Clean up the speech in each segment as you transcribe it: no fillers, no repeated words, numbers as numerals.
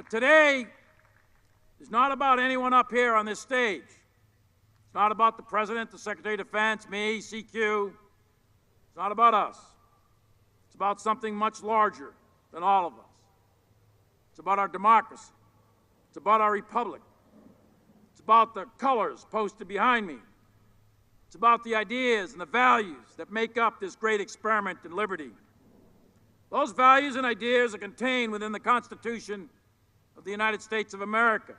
But today is not about anyone up here on this stage. It's not about the President, the Secretary of Defense, me, CQ. It's not about us. It's about something much larger than all of us. It's about our democracy. It's about our republic. It's about the colors posted behind me. It's about the ideas and the values that make up this great experiment in liberty. Those values and ideas are contained within the Constitution of the United States of America,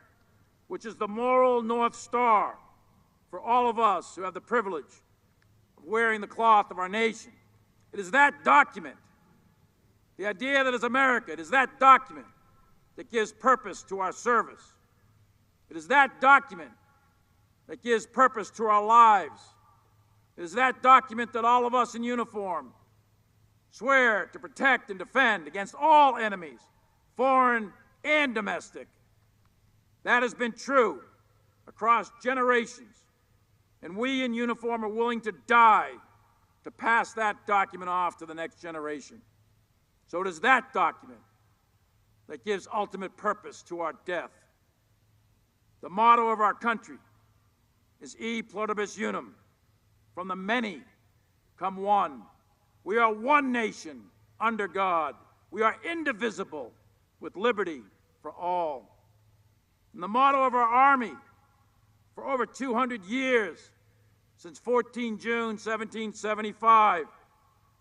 which is the moral North Star for all of us who have the privilege of wearing the cloth of our nation. It is that document, the idea that is America, it is that document that gives purpose to our service. It is that document that gives purpose to our lives. It is that document that all of us in uniform swear to protect and defend against all enemies, foreign and domestic. That has been true across generations, and we in uniform are willing to die to pass that document off to the next generation. So it is that document that gives ultimate purpose to our death. The motto of our country is E pluribus unum. From the many come one. We are one nation under God. We are indivisible with liberty for all. And the motto of our Army for over 200 years, since 14 June 1775,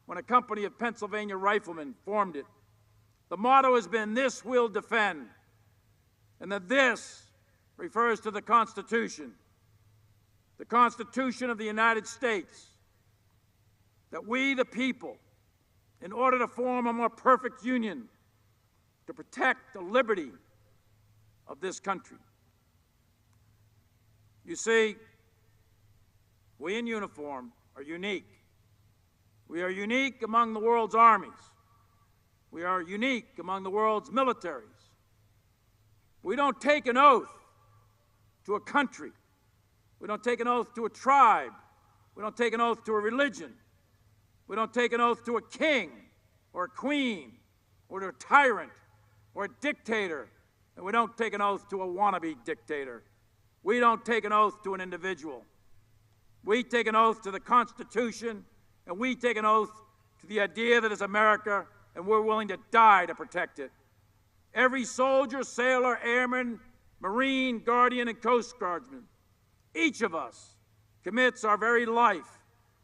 when a company of Pennsylvania riflemen formed it, the motto has been, "This we'll defend." And that this refers to the Constitution of the United States, that we, the people, in order to form a more perfect union, to protect the liberty of this country. You see, we in uniform are unique. We are unique among the world's armies. We are unique among the world's militaries. We don't take an oath to a country. We don't take an oath to a tribe. We don't take an oath to a religion. We don't take an oath to a king or a queen or to a tyrant or a dictator. And we don't take an oath to a wannabe dictator. We don't take an oath to an individual. We take an oath to the Constitution, and we take an oath to the idea that is America, and we're willing to die to protect it. Every soldier, sailor, airman, Marine, Guardian, and Coast Guardsman, each of us commits our very life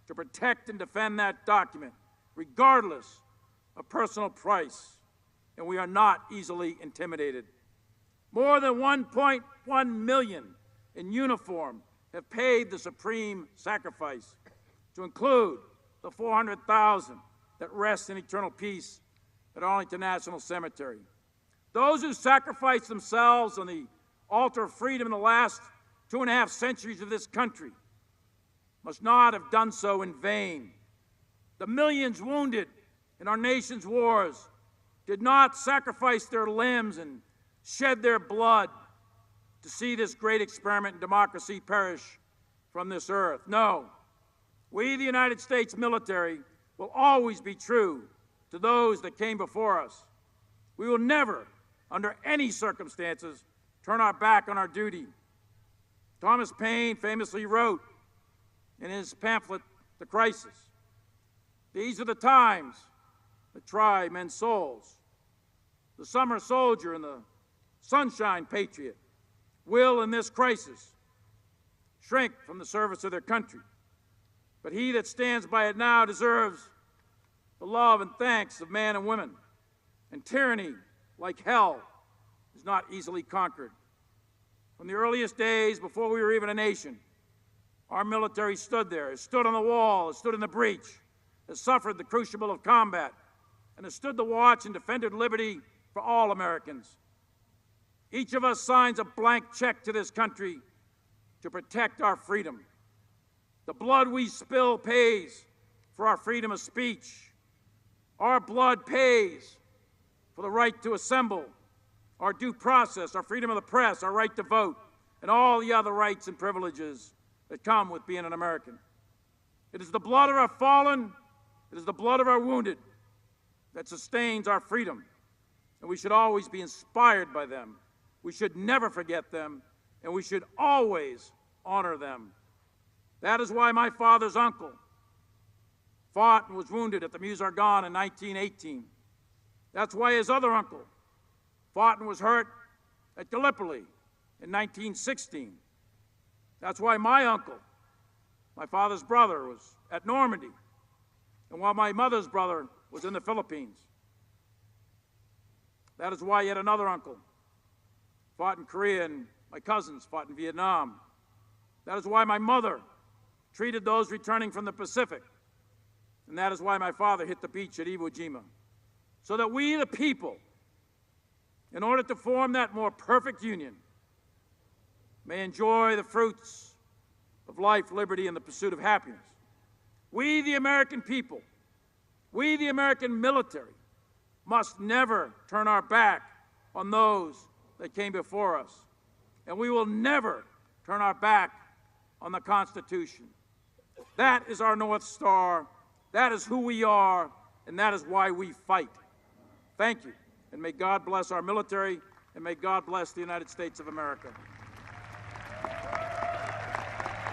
to protect and defend that document, regardless of personal price, and we are not easily intimidated. More than 1.1 million in uniform have paid the supreme sacrifice, to include the 400,000 that rest in eternal peace at Arlington National Cemetery. Those who sacrificed themselves on the altar of freedom in the last 2.5 centuries of this country must not have done so in vain. The millions wounded in our nation's wars did not sacrifice their limbs and shed their blood to see this great experiment in democracy perish from this earth. No, we, the United States military, will always be true to those that came before us. We will never, under any circumstances, turn our back on our duty. Thomas Paine famously wrote in his pamphlet, The Crisis, "These are the times that try men's souls. The summer soldier and the sunshine patriot will, in this crisis, shrink from the service of their country. But he that stands by it now deserves the love and thanks of men and women. And tyranny, like hell, is not easily conquered." From the earliest days, before we were even a nation, our military stood there, has stood on the wall, has stood in the breach, has suffered the crucible of combat, and has stood the watch and defended liberty for all Americans. Each of us signs a blank check to this country to protect our freedom. The blood we spill pays for our freedom of speech. Our blood pays for the right to assemble, our due process, our freedom of the press, our right to vote, and all the other rights and privileges that come with being an American. It is the blood of our fallen, it is the blood of our wounded that sustains our freedom. and we should always be inspired by them. We should never forget them, and we should always honor them. That is why my father's uncle fought and was wounded at the Meuse-Argonne in 1918. That's why his other uncle fought and was hurt at Gallipoli in 1916. That's why my uncle, my father's brother, was at Normandy, and while my mother's brother was in the Philippines. That is why yet another uncle fought in Korea and my cousins fought in Vietnam. That is why my mother treated those returning from the Pacific. And that is why my father hit the beach at Iwo Jima. So that we, the people, in order to form that more perfect union, may enjoy the fruits of life, liberty, and the pursuit of happiness. We, the American people, we, the American military, must never turn our back on those that came before us. And we will never turn our back on the Constitution. That is our North Star. That is who we are, and that is why we fight. Thank you, and may God bless our military, and may God bless the United States of America.